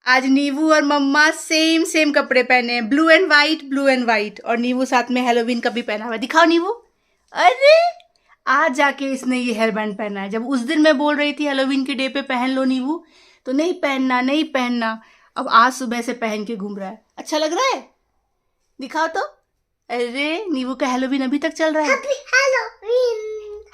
आज नीवू और मम्मा same same कपड़े पहने हैं, ब्लू एंड व्हाइट। और नीवू साथ में हैलोवीन का भी पहना हुआ है। दिखाओ नीवू। अरे आज जाके इसने ये हेयर बैंड पहना है। जब उस दिन मैं बोल रही थी हैलोवीन के डे पे पहन लो नीवू, तो नहीं पहनना नहीं पहनना। अब आज सुबह से पहन के घूम रहा है। अच्छा लग रहा है? दिखाओ तो। अरे नीवू का हैलोवीन अभी तक चल रहा है।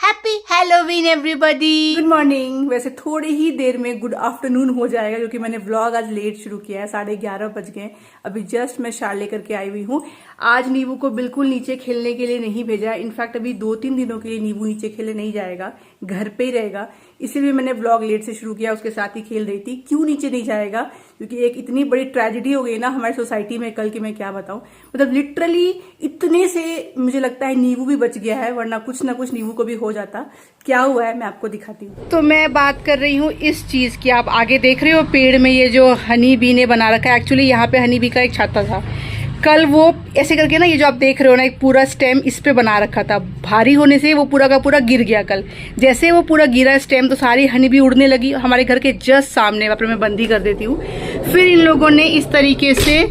Happy Halloween everybody. Good morning. वैसे थोड़ी ही देर में गुड आफ्टरनून हो जाएगा क्योंकि मैंने व्लॉग आज लेट शुरू किया है। 11:30 बज गए। अभी जस्ट मैं शार लेकर के आई हुई हूँ। आज नीवू को बिल्कुल नीचे खेलने के लिए नहीं भेजा है। इनफैक्ट अभी 2-3 दिनों के लिए नीवू नीचे खेलने नहीं जाएगा, घर पे ही रहेगा। इसीलिए मैंने व्लॉग लेट से शुरू किया। उसके साथ ही खेल रही थी। क्यों नीचे नहीं जाएगा? क्योंकि एक इतनी बड़ी ट्रेजेडी हो गई ना हमारी सोसाइटी में कल की, मैं क्या बताऊं। मतलब लिटरली इतने से मुझे लगता है नीवू भी बच गया है, वरना कुछ ना कुछ नीवू को भी हो जाता। क्या हुआ है मैं आपको दिखाती हूँ। तो मैं बात कर रही हूँ इस चीज की। आप आगे देख रहे हो पेड़ में ये जो हनी बी ने बना रखा है। एक्चुअली यहाँ पे हनी बी का एक छाता था। कल वो ऐसे करके ना, ये जो आप देख रहे हो ना, एक पूरा स्टेम इस पे बना रखा था। भारी होने से वो पूरा का पूरा गिर गया कल। जैसे वो पूरा गिरा स्टेम, तो सारी हनी भी उड़ने लगी हमारे घर के जस्ट सामने। वहाँ पर मैं बंदी कर देती हूँ। फिर इन लोगों ने इस तरीके से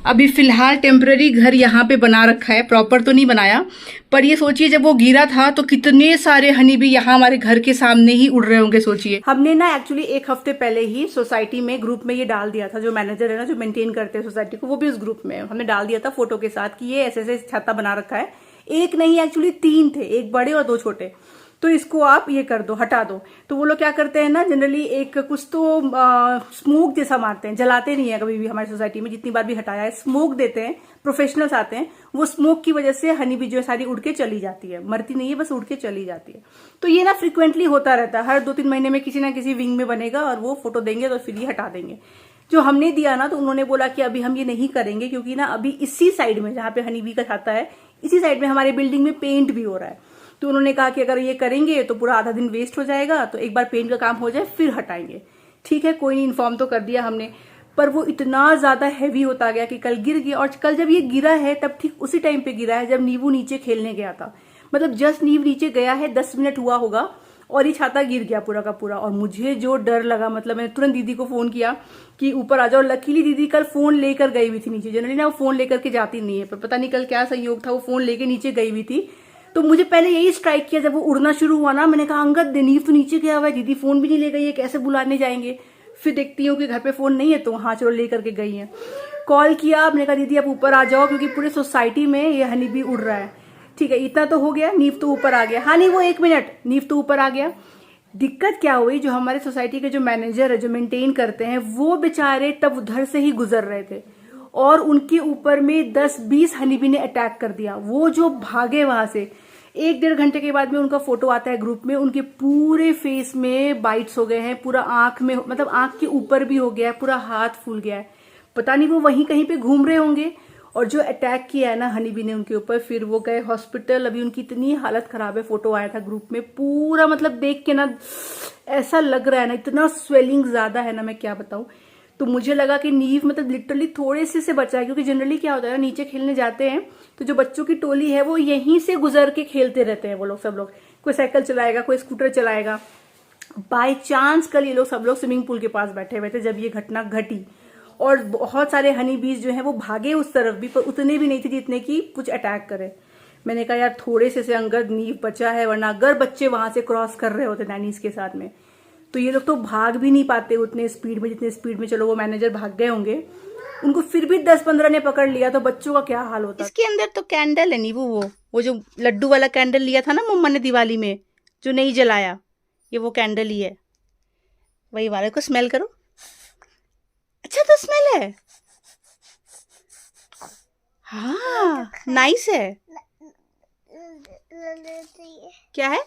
अभी फिलहाल टेम्पररी घर यहाँ पे बना रखा है। प्रॉपर तो नहीं बनाया, पर ये सोचिए जब वो गिरा था तो कितने सारे हनी भी यहाँ हमारे घर के सामने ही उड़ रहे होंगे। सोचिए। हमने ना एक्चुअली 1 हफ्ते पहले ही सोसाइटी में ग्रुप में ये डाल दिया था। जो मैनेजर है ना, जो मेंटेन करते हैं सोसाइटी को, वो भी उस ग्रुप में हमने डाल दिया था फोटो के साथ कि ये ऐसे ऐसे छाता बना रखा है। एक नहीं, एक्चुअली 3 थे, एक बड़े और 2 छोटे। तो इसको आप ये कर दो, हटा दो। तो वो लोग क्या करते हैं ना, जनरली एक कुछ तो स्मोक जैसा मारते हैं, जलाते नहीं है कभी भी। हमारी सोसाइटी में जितनी बार भी हटाया है, स्मोक देते हैं। प्रोफेशनल्स आते हैं, वो स्मोक की वजह से हनी भी जो है सारी उड़ के चली जाती है। मरती नहीं है, बस उड़ के चली जाती है। तो ये ना फ्रिक्वेंटली होता रहता है। हर 2-3 महीने में किसी ना किसी विंग में बनेगा और वो फोटो देंगे तो फिर ये हटा देंगे। जो हमने दिया ना, तो उन्होंने बोला कि अभी हम ये नहीं करेंगे क्योंकि ना अभी इसी साइड में जहाँ पे हनी बी का छाता है, इसी साइड में हमारे बिल्डिंग में पेंट भी हो रहा है। तो उन्होंने कहा कि अगर ये करेंगे तो पूरा आधा दिन वेस्ट हो जाएगा, तो एक बार पेंट का काम हो जाए फिर हटाएंगे। ठीक है, कोई नहीं, इन्फॉर्म तो कर दिया हमने। पर वो इतना ज्यादा हैवी होता गया कि कल गिर गया। और कल जब ये गिरा है तब ठीक उसी टाइम पे गिरा है जब नीवू नीचे खेलने गया था। मतलब जस्ट नीव नीचे गया है, 10 मिनट हुआ होगा और ये छाता गिर गया पूरा का पूरा। और मुझे जो डर लगा, मतलब मैंने तुरंत दीदी को फोन किया कि ऊपर आ जाओ। लकीली दीदी कल फोन लेकर गई हुई थी नीचे। जनरली ना वो फोन लेकर के जाती नहीं है, पर पता नहीं कल क्या संयोग था, वो फोन लेके नीचे गई हुई थी। तो मुझे पहले यही स्ट्राइक किया जब वो उड़ना शुरू हुआ ना। मैंने कहा अंगद, नीव तो नीचे गया हुआ है, दीदी फोन भी नहीं ले गई है, कैसे बुलाने जाएंगे। फिर देखती हूँ कि घर पे फोन नहीं है, तो हाँ चलो लेकर के गई है। कॉल किया, मैंने कहा दीदी आप ऊपर आ जाओ क्योंकि पूरे सोसाइटी में ये हनी भी उड़ रहा है। ठीक है, इतना तो हो गया, नीव तो ऊपर आ गया। हाँ नहीं, वो 1 मिनट, नीव तो ऊपर आ गया। दिक्कत क्या हुई, जो हमारे सोसाइटी के जो मैनेजर है, जो मेंटेन करते हैं, वो बेचारे तब उधर से ही गुजर रहे थे और उनके ऊपर में 10-20 हनीबी ने अटैक कर दिया। वो जो भागे वहां से, 1-1.5 घंटे के बाद में उनका फोटो आता है ग्रुप में। उनके पूरे फेस में बाइट्स हो गए हैं, पूरा आंख में, मतलब आंख के ऊपर भी हो गया है, पूरा हाथ फूल गया है। पता नहीं वो वहीं कहीं पे घूम रहे होंगे। और जो अटैक किया है ना हनीबी ने उनके ऊपर, फिर वो गए हॉस्पिटल। अभी उनकी इतनी हालत खराब है, फोटो आया था ग्रुप में पूरा, मतलब देख के ना ऐसा लग रहा है ना, इतना स्वेलिंग ज्यादा है ना, मैं क्या बताऊं। तो मुझे लगा कि नीव मतलब लिटरली थोड़े से बचा है। क्योंकि जनरली क्या होता है, नीचे खेलने जाते हैं तो जो बच्चों की टोली है वो यहीं से गुजर के खेलते रहते हैं। वो लोग सब लोग, कोई साइकिल चलाएगा, कोई स्कूटर चलाएगा। बाय चांस कल ये लोग सब लोग स्विमिंग पूल के पास बैठे हुए थे जब ये घटना घटी। और बहुत सारे हनी बीज जो है वो भागे उस तरफ भी, पर उतने भी नहीं थे जितने की कुछ अटैक करे। मैंने कहा यार थोड़े से अंगद नीव बचा है, वरना अगर बच्चे वहां से क्रॉस कर रहे होते नैनीज के साथ में, तो ये लोग तो भाग भी नहीं पाते उतने स्पीड में जितने स्पीड में चलो वो मैनेजर भाग गए होंगे। उनको फिर भी 10-15 ने पकड़ लिया, तो बच्चों का क्या हाल होता। इसके अंदर तो कैंडल है नीवू, वो जो लड्डू वाला कैंडल लिया था ना मम्मा ने दिवाली में, जो नहीं जलाया, ये वो कैंडल ही है, वही वाले को स्मेल करो। अच्छा तो स्मेल है, हाँ नाइस है। क्या है?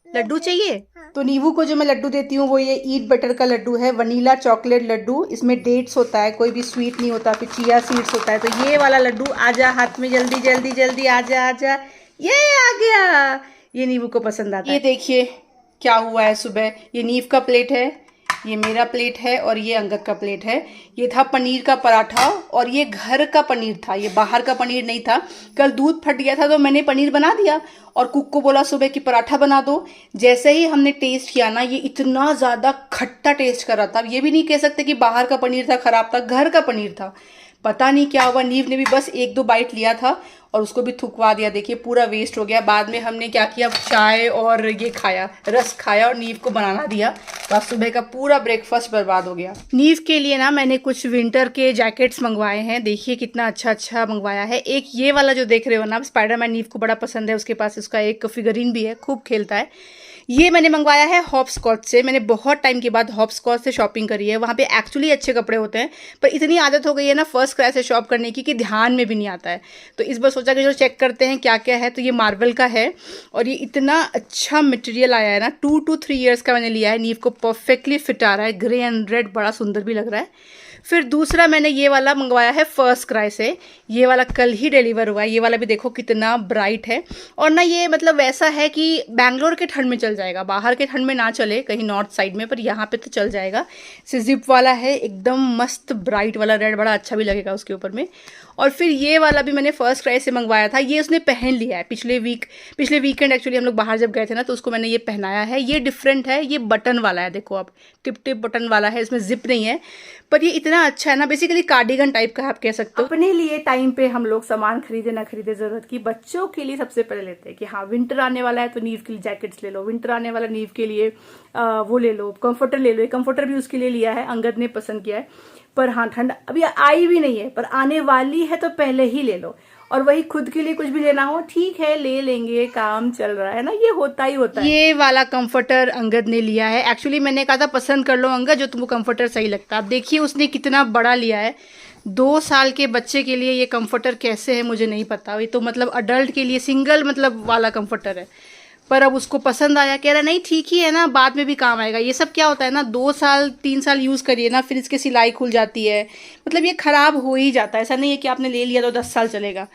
लड्डू चाहिए? तो नीवू को जो मैं लड्डू देती हूँ वो ये ईट बटर का लड्डू है, वनीला चॉकलेट लड्डू। इसमें डेट्स होता है, कोई भी स्वीट नहीं होता, फिर चिया सीड्स होता है। तो ये वाला लड्डू, आजा हाथ में, जल्दी जल्दी जल्दी, आजा आजा, ये आ गया। ये नीवू को पसंद आता है। ये देखिए क्या हुआ है सुबह। ये नीव का प्लेट है, ये मेरा प्लेट है और ये अंगद का प्लेट है। ये था पनीर का पराठा और ये घर का पनीर था, ये बाहर का पनीर नहीं था। कल दूध फट गया था तो मैंने पनीर बना दिया और कुक को बोला सुबह कि पराठा बना दो। जैसे ही हमने टेस्ट किया ना, ये इतना ज़्यादा खट्टा टेस्ट कर रहा था। ये भी नहीं कह सकते कि बाहर का पनीर था खराब था, घर का पनीर था। पता नहीं क्या हुआ, नीव ने भी बस 1-2 बाइट लिया था और उसको भी थुकवा दिया। देखिए पूरा वेस्ट हो गया। बाद में हमने क्या किया, चाय और ये खाया, रस खाया और नीव को बनाना दिया। तो आज सुबह का पूरा ब्रेकफास्ट बर्बाद हो गया। नीव के लिए ना मैंने कुछ विंटर के जैकेट्स मंगवाए हैं। देखिए कितना अच्छा अच्छा मंगवाया है। एक ये वाला जो देख रहे हो ना, स्पाइडरमैन नीव को बड़ा पसंद है, उसके पास उसका एक फिगरीन भी है, खूब खेलता है। ये मैंने मंगवाया है हॉपस्कॉच से। मैंने बहुत टाइम के बाद हॉपस्कॉच से शॉपिंग करी है। वहाँ पे एक्चुअली अच्छे कपड़े होते हैं, पर इतनी आदत हो गई है ना फर्स्ट क्राई से शॉप करने की कि ध्यान में भी नहीं आता है। तो इस बार सोचा कि चलो चेक करते हैं क्या क्या है। तो ये मार्वल का है और ये इतना अच्छा मटेरियल आया है ना। 2 to 3 ईयर्स का मैंने लिया है। नीव को परफेक्टली फिट आ रहा है, ग्रे एंड रेड, बड़ा सुंदर भी लग रहा है। फिर दूसरा मैंने ये वाला मंगवाया है फर्स्ट क्राई से। ये वाला कल ही डिलीवर हुआ है। ये वाला भी देखो कितना ब्राइट है और ना ये मतलब वैसा है कि बैंगलोर के ठंड में चल जाएगा, बाहर के ठंड में ना चले, कहीं नॉर्थ साइड में, पर यहाँ पे तो चल जाएगा। इसे जिप वाला है, एकदम मस्त ब्राइट वाला रेड, बड़ा अच्छा भी लगेगा उसके ऊपर में। और फिर ये वाला भी मैंने फर्स्ट क्राई से मंगवाया था। ये उसने पहन लिया है पिछले वीकेंड एक्चुअली हम लोग बाहर जब गए थे ना, तो उसको मैंने ये पहनाया है। ये डिफरेंट है, ये बटन वाला है, देखो आप, टिप बटन वाला है, इसमें जिप नहीं है, पर ये इतना अच्छा है ना, बेसिकली कार्डिगन टाइप का आप कह सकते हो। अपने लिए टाइम पे हम लोग सामान खरीदे ना खरीदे जरूरत की, बच्चों के लिए सबसे पहले लेते हैं कि हाँ विंटर आने वाला है तो नीव के लिए जैकेट्स ले लो, विंटर आने वाला नीव के लिए वो ले लो, कंफर्टर ले लो। कंफर्टर भी उसके लिए लिया है, अंगद ने पसंद किया है। पर हाँ ठंड अभी आई भी नहीं है, पर आने वाली है तो पहले ही ले लो। और वही खुद के लिए कुछ भी लेना हो, ठीक है ले लेंगे, काम चल रहा है ना, ये होता ही होता है। ये वाला कंफर्टर अंगद ने लिया है। एक्चुअली मैंने कहा था पसंद कर लो अंगद, जो तुमको कंफर्टर सही लगता है। आप देखिए उसने कितना बड़ा लिया है। 2 साल के बच्चे के लिए ये कंफर्टर कैसे है मुझे नहीं पता। ये तो मतलब अडल्ट के लिए सिंगल मतलब वाला कंफर्टर है, पर अब उसको पसंद आया, कह रहा नहीं ठीक ही है ना, बाद में भी काम आएगा। ये सब क्या होता है ना, 2 साल 3 साल यूज़ करिए ना, फिर इसकी सिलाई खुल जाती है, मतलब ये ख़राब हो ही जाता है। ऐसा नहीं है कि आपने ले लिया तो 10 साल चलेगा।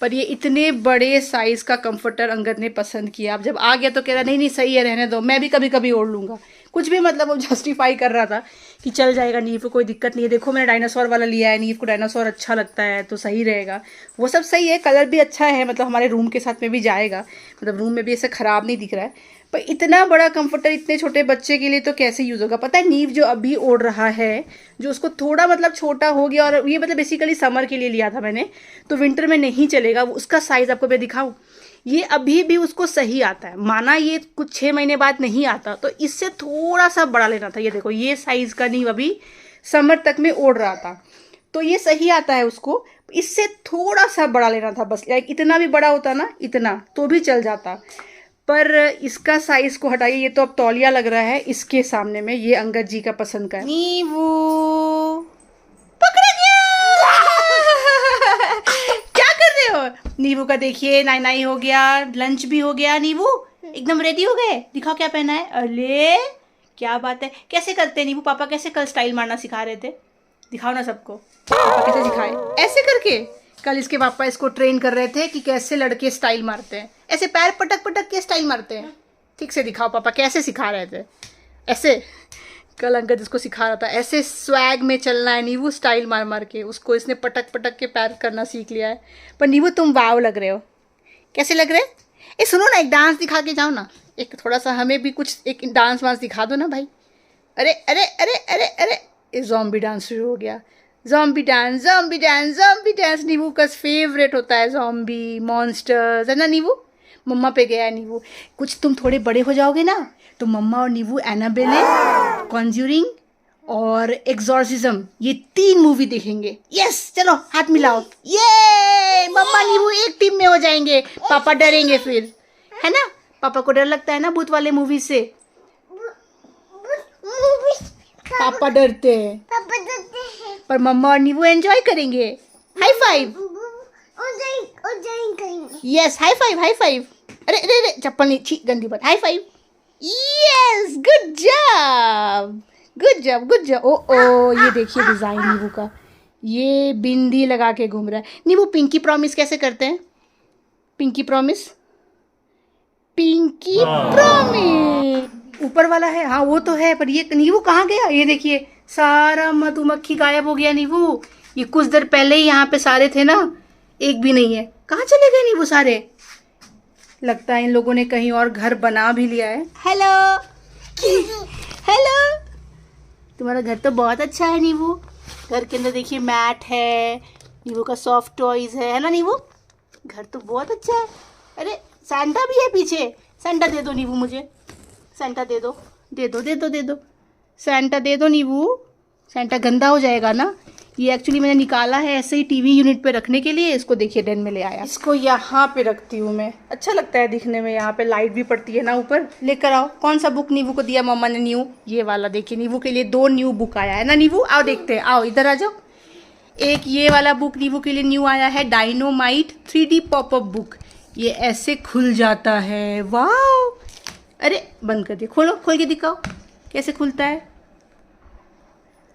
पर ये इतने बड़े साइज़ का कंफर्टर अंगद ने पसंद किया। अब जब आ गया तो कह रहा नहीं नहीं सही है, रहने दो, मैं भी कभी कभी ओढ़ लूँगा। कुछ भी मतलब वो जस्टिफाई कर रहा था कि चल जाएगा, नीव को कोई दिक्कत नहीं है। देखो मैंने डायनासोर वाला लिया है, नीव को डायनासोर अच्छा लगता है तो सही रहेगा। वो सब सही है, कलर भी अच्छा है, मतलब हमारे रूम के साथ में भी जाएगा, मतलब रूम में भी ऐसे ख़राब नहीं दिख रहा है। पर इतना बड़ा कंफर्टर इतने छोटे बच्चे के लिए तो कैसे यूज़ होगा। पता है नीव जो अभी ओढ़ रहा है, जो उसको थोड़ा मतलब छोटा हो गया, और ये मतलब बेसिकली समर के लिए लिया था मैंने, तो विंटर में नहीं चलेगा। उसका साइज़ आपको मैं दिखाऊँ, ये अभी भी उसको सही आता है, माना ये कुछ 6 महीने बाद नहीं आता, तो इससे थोड़ा सा बड़ा लेना था। ये देखो ये साइज़ का नीव अभी समर तक में ओढ़ रहा था, तो ये सही आता है उसको। इससे थोड़ा सा बड़ा लेना था बस, लाइक इतना भी बड़ा होता ना, इतना तो भी चल जाता, पर इसका साइज को हटाइए। ये तो अब तौलिया लग रहा है इसके सामने में। ये अंगद जी का पसंद का है। नीवू पकड़ा गया। क्या कर रहे हो? नीवू का देखिए नाई नाई हो गया, लंच भी हो गया। नीवू एकदम रेडी हो गए, दिखाओ क्या पहना है। अरे क्या बात है, कैसे करते हैं नीवू? पापा कैसे कल स्टाइल मारना सिखा रहे थे, दिखाओ ना सबको, पापा कैसे सिखाए। ऐसे करके कल इसके पापा इसको ट्रेन कर रहे थे कि कैसे लड़के स्टाइल मारते हैं, ऐसे पैर पटक पटक के स्टाइल मारते हैं। ठीक से दिखाओ पापा कैसे सिखा रहे थे। ऐसे कल अंकल इसको सिखा रहा था, ऐसे स्वैग में चलना है नीवू, स्टाइल मार मार के। उसको इसने पटक पटक के पैर करना सीख लिया है। पर नीवू तुम वाव लग रहे हो, कैसे लग रहे? ए सुनो ना, एक डांस दिखा के जाओ ना, एक थोड़ा सा हमें भी कुछ एक डांस वांस दिखा दो ना भाई। अरे अरे अरे अरे अरे, ये ज़ॉम्बी डांस शुरू हो गया। Zombie dance, zombie dance, zombie dance. Neevu का फेवरेट होता है ज़ॉम्बी, मॉन्स्टर्स, है ना नीवू? मम्मा पे गया है नीवू। कुछ तुम थोड़े बड़े हो जाओगे ना, तो मम्मा और नीवू एनाबेले, कॉन्ज्यूरिंग और एक्सॉर्सिज्म, ये 3 मूवी देखेंगे। यस चलो हाथ मिलाओ, ये मम्मा नीवू एक टीम में हो जाएंगे। पापा डरेंगे फिर, है ना? पापा को डर लगता है ना भूत वाले मूवी से, पापा डरते हैं, पर मम्मा और नीवू एंजॉय करेंगे। High five, yes high five, high five. अरे अरे अरे चप्पल नहीं, छी गंदी बात। High five, yes good job, good job, good job. ओ ओ ये देखिए डिजाइन नीवू का, ये बिंदी लगा के घूम रहा है। नीवू पिंकी प्रॉमिस कैसे करते हैं? पिंकी प्रॉमिस, पिंकी प्रॉमिस, ऊपर वाला है, हाँ वो तो है, पर ये नींबू कहाँ गया? ये देखिए सारा मधुमक्खी गायब हो गया नींबू। ये कुछ देर पहले ही यहाँ पे सारे थे ना, एक भी नहीं है। कहाँ चले गए नींबू सारे? लगता है इन लोगों ने कहीं और घर बना भी लिया है। हेलो हेलो, तुम्हारा घर तो बहुत अच्छा है नींबू। घर के अंदर देखिए मैट है, नींबू का सॉफ्ट टॉयज है ना नींबू? घर तो बहुत अच्छा है। अरे सैंटा भी है पीछे। सैंटा दे दो नींबू मुझे, सैंटा दे दो, दे दो दे दो दे दो, सैंटा दे दो नींबू। सैंटा गंदा हो जाएगा ना। ये एक्चुअली मैंने निकाला है ऐसे ही टीवी यूनिट पे रखने के लिए। इसको देखिए डैन में ले आया। इसको यहाँ पे रखती हूँ मैं, अच्छा लगता है दिखने में। यहाँ पे लाइट भी पड़ती है ना ऊपर। लेकर आओ। कौन सा बुक नींबू को दिया मम्मा ने न्यू? ये वाला देखिए, नींबू के लिए 2 न्यू बुक आया है ना नींबू। आओ देखते हैं, आओ इधर आ जाओ। एक ये वाला बुक नींबू के लिए न्यू आया है, डायनोमाइट 3D पॉपअप बुक। ये ऐसे खुल जाता है, वाह। अरे बंद कर दिया, खोलो, खोल के दिखाओ कैसे खुलता है।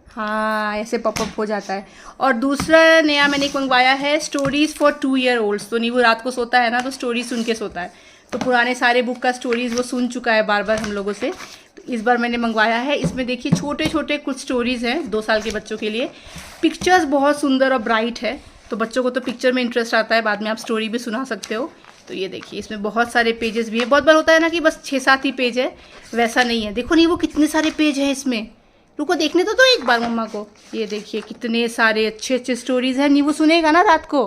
हाँ ऐसे पॉपअप हो जाता है। और दूसरा नया मैंने मंगवाया है, स्टोरीज फॉर 2 ईयर ओल्ड्स। तो नींबू रात को सोता है ना, तो स्टोरी सुन के सोता है। तो पुराने सारे बुक का स्टोरीज वो सुन चुका है बार बार हम लोगों से। तो इस बार मैंने मंगवाया है। इसमें देखिए छोटे छोटे कुछ स्टोरीज हैं 2 साल के बच्चों के लिए। पिक्चर्स बहुत सुंदर और ब्राइट है, तो बच्चों को तो पिक्चर में इंटरेस्ट आता है, बाद में आप स्टोरी भी सुना सकते हो। तो ये देखिए इसमें बहुत सारे पेजेस भी हैं। बहुत बार होता है ना कि बस 6-7 ही पेज है, वैसा नहीं है। देखो नहीं वो कितने सारे पेज हैं इसमें। रुको देखने तो दो एक बार मम्मा को। ये देखिए कितने सारे अच्छे अच्छे स्टोरीज हैं। नींबू सुनेगा ना रात को।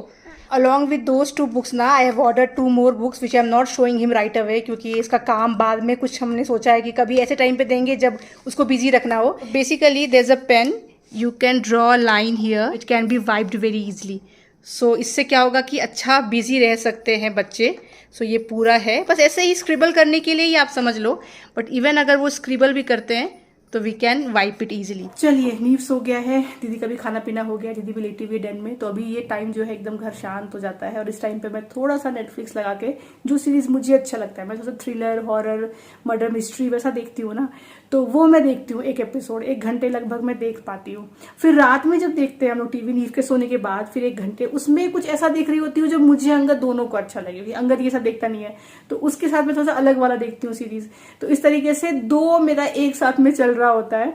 अलॉन्ग विद दोज 2 बुक्स ना, I have order 2 more books which I am not showing him right away, क्योंकि इसका काम बाद में कुछ हमने सोचा है कि कभी ऐसे टाइम पे देंगे जब उसको बिजी रखना हो। Basically there is a pen, you can draw a line here, it can be wiped very easily. So इससे क्या होगा कि अच्छा बिजी रह सकते हैं बच्चे। सो ये पूरा है, बस ऐसे ही स्क्रिबल करने के लिए ही आप समझ लो। बट इवन अगर वो स्क्रिबल भी करते हैं तो we can wipe it easily. चलिए नींव सो गया है, दीदी का भी खाना पीना हो गया, दीदी भी लेटी हुई डेन में। तो अभी ये टाइम जो है एकदम घर शांत हो जाता है, और इस टाइम पे मैं थोड़ा सा नेटफ्लिक्स लगा के जो सीरीज मुझे अच्छा लगता है, मैं थोड़ा थ्रिलर, हॉरर, मर्डर मिस्ट्री वैसा देखती हूँ ना, तो वो मैं देखती हूँ। 1 एपिसोड 1 घंटे लगभग मैं देख पाती हूँ। फिर रात में जब देखते हैं हम लोग टीवी, नींव के सोने के बाद फिर 1 घंटे उसमें कुछ ऐसा देख रही होती हूँ जो मुझे अंगद दोनों को अच्छा लगे, क्योंकि अंगद ये सब देखता नहीं है, तो उसके साथ में थोड़ा सा अलग वाला देखती हूँ सीरीज। तो इस तरीके से 2 मेरा एक साथ में चल रहा होता है।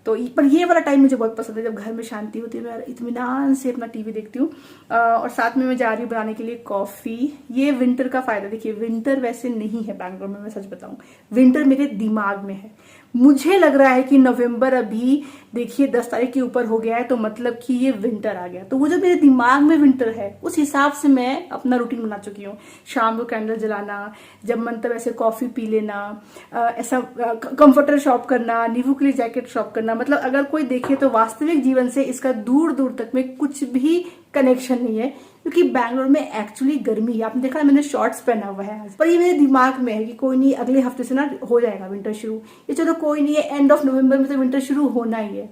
तो पर ये वाला टाइम मुझे बहुत पसंद है, जब घर में शांति होती है, मैं इत्मीनान से अपना टीवी देखती हूँ। और साथ में मैं जा रही हूँ बनाने के लिए कॉफी। ये विंटर का फायदा देखिए, विंटर वैसे नहीं है बैंगलोर में, मैं सच बताऊं, विंटर मेरे दिमाग में है। मुझे लग रहा है कि नवंबर अभी देखिए 10 तारीख के ऊपर हो गया है, तो मतलब कि ये विंटर आ गया। तो वो जो मेरे दिमाग में विंटर है, उस हिसाब से मैं अपना रूटीन बना चुकी हूँ। शाम को कैंडल जलाना, जब मन तब ऐसे कॉफी पी लेना, ऐसा कंफर्टर शॉप करना, नींबू के लिए जैकेट शॉप करना। मतलब अगर कोई देखे तो वास्तविक जीवन से इसका दूर दूर तक में कुछ भी कनेक्शन नहीं है, क्योंकि बैंगलोर में एक्चुअली गर्मी है। आपने देखा मैंने शॉर्ट्स पहना हुआ है आज, पर ये मेरे दिमाग में है कि कोई नहीं, अगले हफ्ते से ना हो जाएगा विंटर शुरू। ये चलो कोई नहीं है, एंड ऑफ नवंबर में तो विंटर शुरू होना ही है।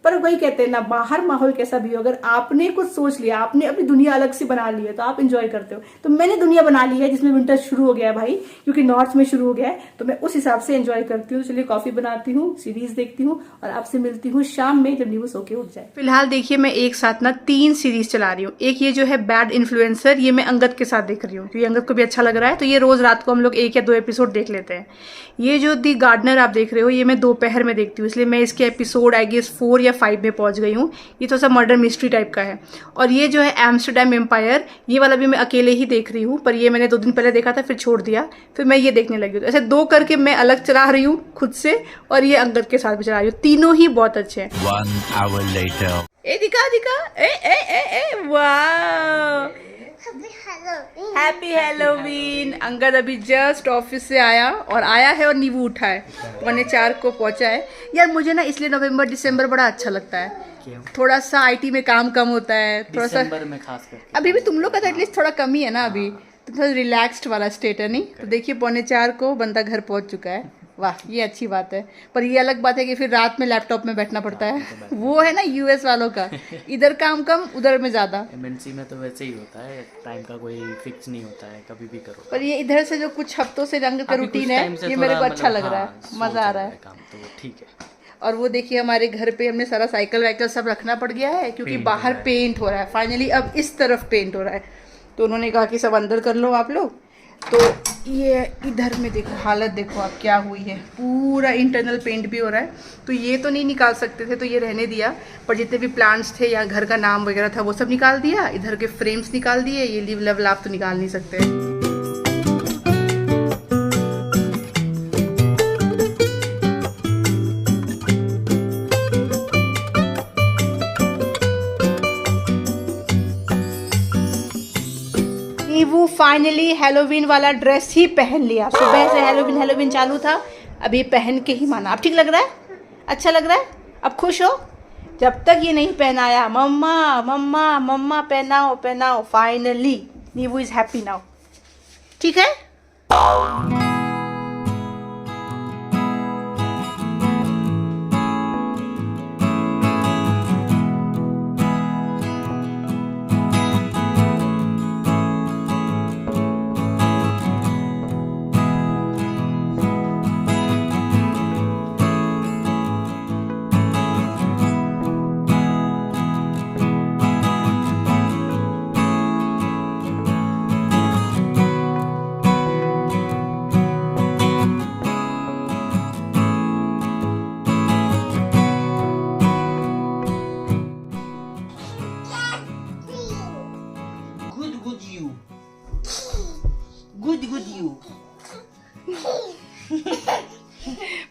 पर वही कहते हैं ना, बाहर माहौल कैसा भी हो, अगर आपने कुछ सोच लिया, आपने अपनी दुनिया अलग से बना ली है, तो आप एंजॉय करते हो। तो मैंने दुनिया बना ली है जिसमें विंटर शुरू हो गया है भाई, क्योंकि नॉर्थ में शुरू हो गया है, तो मैं उस हिसाब से एंजॉय करती हूँ। चलिए कॉफी बनाती हूँ, सीरीज देखती हूँ, और आपसे मिलती हूँ शाम में जब नींबू सो के उठ जाए। फिलहाल देखिए मैं एक साथ ना 3 सीरीज चला रही हूँ। एक ये जो है बैड इन्फ्लुएंसर, ये मैं अंगद के साथ देख रही हूँ, क्योंकि अंगद को भी अच्छा लग रहा है, तो ये रोज रात को हम लोग 1 या 2 एपिसोड देख लेते हैं। ये जो दी गार्डनर आप देख रहे हो, ये मैं दोपहर में देखती हूँ, इसलिए मैं इसके एपिसोड आई गेस 4 या 5 में पहुंच गई हूँ। ये थोड़ा सा मर्डर मिस्ट्री टाइप का है। और ये जो है एम्स्टरडैम एम्पायर, ये वाला भी मैं अकेले ही देख रही हूँ, पर ये मैंने 2 दिन पहले देखा था, फिर छोड़ दिया, फिर मैं ये देखने लगी हूँ। तो ऐसे 2 करके मैं अलग चला रही हूँ खुद से, और ये अंगद के साथ भी चला रही हूँ। तीनों ही बहुत अच्छे हैं। 1 hour later. ए दिखा दिखा, ए वाह, हैप्पी हैलोवीन। अंगद अभी जस्ट ऑफिस से आया, और नींबू उठा है, 4:15 को पहुंचा है। यार मुझे ना इसलिए नवंबर दिसंबर बड़ा अच्छा लगता है। थोड़ा सा आईटी में काम कम होता है, थोड़ा सा में खास करके। अभी भी तुम लोग का तो एटलीस्ट थोड़ा कम ही है ना, अभी तो थोड़ा रिलैक्स्ड वाला स्टेट है नहीं। तो देखिए 4:15 को बंदा घर पहुंच चुका है। वाह ये अच्छी बात है। पर ये अलग बात है कि फिर रात में लैपटॉप में बैठना पड़ता है, वो है ना यूएस वालों का, इधर काम कम उधर में ज्यादा। एमएनसी में तो वैसे ही होता है, टाइम का कोई फिक्स नहीं होता है, कभी भी करो। पर ये इधर से जो कुछ हफ्तों से रंग का रूटीन है, ये मेरे को अच्छा लग रहा है, मजा आ रहा है काम, तो ठीक है। और वो देखिए हमारे घर पे हमने सारा साइकिल वाइकल सब रखना पड़ गया है, क्योंकि बाहर पेंट हो रहा है फाइनली। अब इस तरफ पेंट हो रहा है, तो उन्होंने कहा कि सब अंदर कर लो आप लोग। तो ये इधर में देखो हालत देखो आप क्या हुई है, पूरा इंटरनल पेंट भी हो रहा है। तो ये तो नहीं निकाल सकते थे तो ये रहने दिया, पर जितने भी प्लांट्स थे या घर का नाम वगैरह था वो सब निकाल दिया, इधर के फ्रेम्स निकाल दिए, ये लिव लव लाभ तो निकाल नहीं सकते। वो फाइनली हेलोवीन वाला ड्रेस ही पहन लिया। सुबह से हेलोवीन चालू था, अभी पहन के ही माना। अब ठीक लग रहा है, अच्छा लग रहा है, अब खुश हो। जब तक ये नहीं पहनाया मम्मा मम्मा मम्मा पहनाओ पहनाओ, फाइनली नीवू इज हैप्पी नाउ। ठीक है।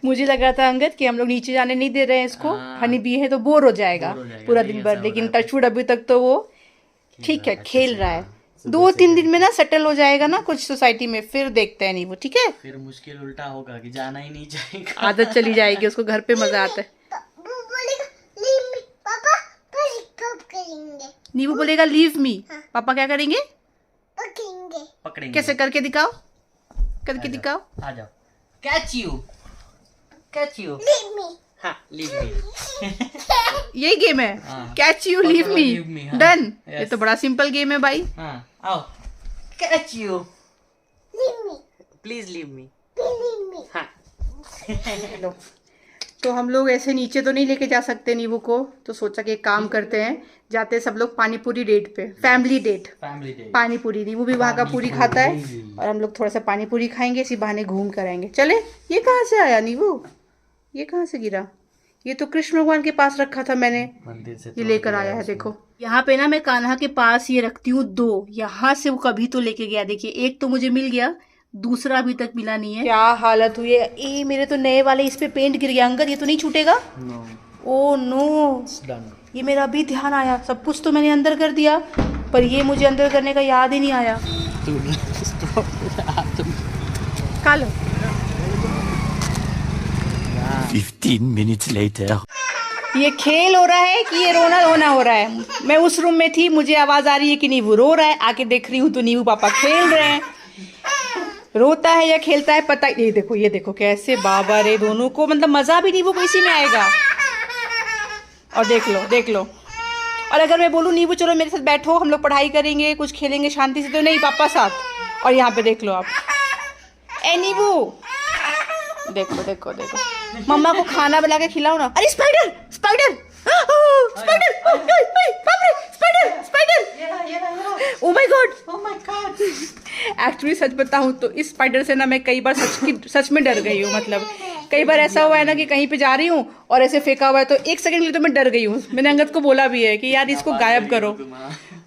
मुझे लग रहा था अंगद कि हम लोग नीचे जाने नहीं दे रहे हैं इसको, हनी बी है तो बोर हो जाएगा पूरा दिन भर, लेकिन टचवुड अभी तक तो वो ठीक है, खेल रहा है। 2-3 दिन में ना सेटल हो जाएगा ना कुछ सोसाइटी में, फिर देखते हैं नहीं वो। ठीक है, फिर मुश्किल उल्टा होगा कि जाना ही नहीं चाहेगा, आदत चली जाएगी उसको, घर पे मजा आता है। नीवू बोलेगा लीव मी, पापा क्या करेंगे? पकड़ेंगे। कैसे करके दिखाओ, करके दिखाओ। आ जाओ, कैच यू हाँ, लीव मी। यही गेम है, catch you leave me, done. ये तो बड़ा सिंपल गेम है भाई। हाँ, आओ, catch you, please leave me. हाँ। तो हम लोग ऐसे नीचे तो नहीं लेके जा सकते नीवू को, तो सोचा कि एक काम करते हैं, जाते सब लोग पानीपुरी डेट पे, फैमिली डेट पानीपुरी। नीवू भी वहाँ का पूरी खाता है और हम लोग थोड़ा सा पानीपुरी खाएंगे, इसी बहाने घूम कर आएंगे। चले। ये कहाँ से आया नीवू, ये कहाँ से गिरा? ये तो कृष्ण भगवान के पास रखा था मैंने, मंदिर से ये लेकर आया है। देखो यहाँ पे ना मैं कान्हा के पास ये रखती हूँ 2, यहाँ से वो कभी तो लेके गया। देखिए एक तो मुझे मिल गया, दूसरा अभी तक मिला नहीं है। क्या हालत हुई है, ये मेरे तो नए वाले इस पे पेंट गिर गया। अंगद ये तो नहीं छूटेगा? ओ नो, ये मेरा अभी ध्यान आया, सब कुछ तो मैंने अंदर कर दिया, पर ये मुझे अंदर करने का याद ही नहीं आया। कालो 15 minutes later. ये खेल हो रहा है कि ये रोना धोना हो रहा है? मैं उस रूम में थी, मुझे आवाज आ रही है कि नीवू रो रहा है, आके देख रही हूँ तो नीवू पापा खेल रहे हैं। रोता है या खेलता है पता ही। ये देखो कैसे बाबा रे, दोनों को मतलब मजा भी नीवू को इसी में आएगा। और देख लो। और अगर मैं बोलूँ नीवू चलो मेरे साथ बैठो, हम लोग पढ़ाई करेंगे, कुछ खेलेंगे शांति से, तो नहीं, पापा साथ। और यहाँ पे देख लो आप, ए नीवू देखो मम्मा को खाना बना के खिलाओ ना। अरे spider oh my god. Actually सच बताऊं तो इस स्पाइडर से ना मैं कई बार सच में डर गई हूँ। मतलब कई बार ऐसा हुआ है ना कि कहीं पे जा रही हूँ और ऐसे फेंका हुआ है, तो 1 सेकंड के लिए तो मैं डर गई हूँ। मैंने अंगद को बोला भी है कि यार इसको गायब करो,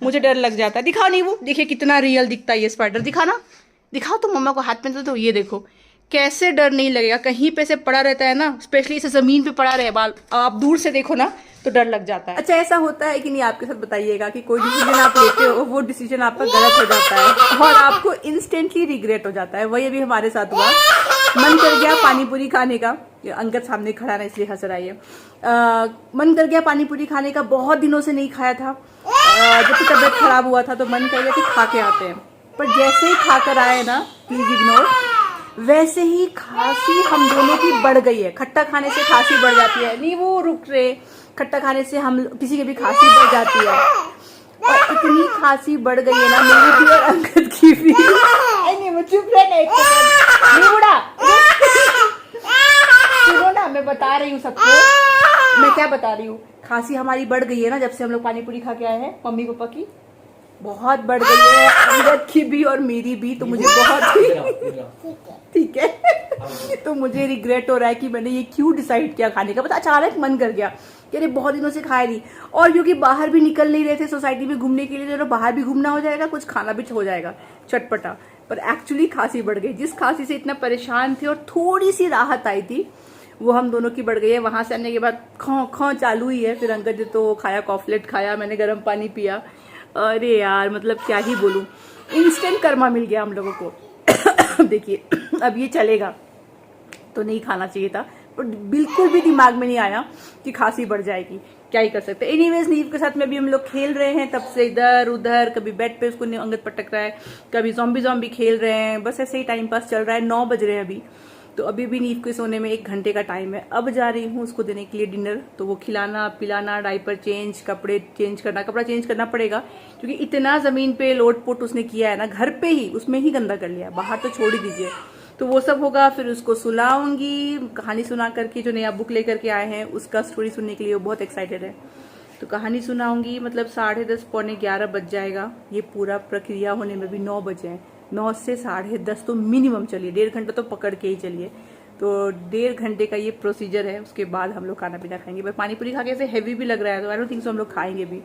मुझे डर लग जाता है। दिखाओ नीवू, देखिए कितना रियल दिखता है ये स्पाइडर। दिखाओ तो मम्मा को हाथ में तो ये देखो कैसे डर नहीं लगेगा। कहीं पे से पड़ा रहता है ना, स्पेशली इसे जमीन पे पड़ा रहे बाल, आप दूर से देखो ना तो डर लग जाता है। अच्छा ऐसा होता है कि नहीं आपके साथ? बताइएगा कि कोई डिसीजन आप लेते हो, वो डिसीजन आपका गलत हो जाता है और आपको इंस्टेंटली रिग्रेट हो जाता है। वही अभी हमारे साथ हुआ, मन कर गया पानीपुरी खाने का। अंगद सामने खड़ा है इसलिए हंस रहा है। मन कर गया पानीपुरी खाने का, बहुत दिनों से नहीं खाया था। जब से तबियत खराब हुआ था तो मन कर गया कि खा के आते हैं, पर जैसे ही खाकर आए ना, प्लीज इग्नोर, वैसे ही खांसी हम दोनों की बढ़ गई है। खट्टा खाने से खांसी बढ़ जाती है। नहीं वो रुक रहे, खट्टा खाने से हम किसी की भी खांसी बढ़ जाती है, और इतनी खांसी बढ़ गई है ना मेरी भी और अंगद की भी। नहीं वो चुप रहना, एक सेकंड नहीं उड़ा, सुनो ना मैं बता रही हूँ सबको। मैं क्या बता रही हूँ, खांसी हमारी बढ़ गई है ना जब से हम लोग पानी पूरी खा के आए हैं मम्मी पापा की। बहुत बढ़ गई है, अंगद की भी और मेरी भी। तो मुझे बहुत ही ठीक है तो मुझे रिग्रेट हो रहा है कि मैंने ये क्यों डिसाइड किया खाने का। पता अचानक मन कर गया कि अरे बहुत दिनों से खाया नहीं, और क्योंकि बाहर भी निकल नहीं रहे थे सोसाइटी में घूमने के लिए, तो बाहर भी घूमना हो जाएगा, कुछ खाना भी हो जाएगा चटपटा। पर एक्चुअली खांसी बढ़ गई। जिस खांसी से इतना परेशान थे और थोड़ी सी राहत आई थी, वो हम दोनों की बढ़ गई है। वहां से आने के बाद खौ खौ चालू ही है। फिर अंकल ने तो खाया, कॉफलेट खाया, मैंने गर्म पानी पिया। अरे यार मतलब क्या ही बोलूं, इंस्टेंट कर्मा मिल गया हम लोगों को। देखिए अब ये चलेगा तो नहीं खाना चाहिए था, पर बिल्कुल भी दिमाग में नहीं आया कि खांसी बढ़ जाएगी, क्या ही कर सकते हैं। एनीवेज नीव के साथ में भी हम लोग खेल रहे हैं तब से, इधर उधर, कभी बेड पे उसको अंगद पटक रहा है, कभी ज़ॉम्बी खेल रहे हैं, बस ऐसे ही टाइम पास चल रहा है। 9 बज रहे हैं अभी, तो अभी भी नीव के सोने में 1 घंटे का टाइम है। अब जा रही हूँ उसको देने के लिए डिनर, तो वो खिलाना पिलाना, डायपर चेंज, कपड़े चेंज करना, कपड़ा चेंज करना पड़ेगा क्योंकि इतना जमीन पे लोट पोट उसने किया है ना, घर पे ही उसमें ही गंदा कर लिया, बाहर तो छोड़ ही दीजिए। तो वो सब होगा, फिर उसको सुलाऊंगी, कहानी सुना करके। जो नया बुक लेकर के आए हैं उसका स्टोरी सुनने के लिए वो बहुत एक्साइटेड है, तो कहानी सुनाऊंगी। मतलब 10:30 पौने 11 बज जाएगा। ये पूरा प्रक्रिया होने में भी 9 बजे हैं। 9 से 10:30 तो मिनिमम चलिए, 1.5 घंटा तो पकड़ के ही चलिए। तो 1.5 घंटे का ये प्रोसीजर है। उसके बाद हम लोग खाना पीना खाएंगे। पर पानी पूरी खा के ऐसे हैवी भी लग रहा है, तो आई डोंट थिंक सो हम लोग खाएंगे भी।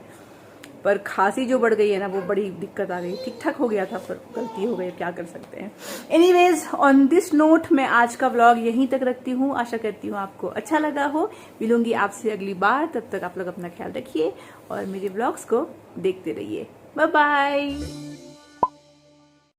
पर खांसी जो बढ़ गई है ना, वो बड़ी दिक्कत आ गई। ठीक ठाक हो गया था पर गलती हो गई, क्या कर सकते हैं। एनीवेज ऑन दिस नोट मैं आज का व्लॉग यहीं तक रखती हूँ। आशा करती हूँ आपको अच्छा लगा हो। मिलूंगी आपसे अगली बार, तब तक आप लोग अपना ख्याल रखिए और मेरे व्लॉग्स को देखते रहिए। Bye bye.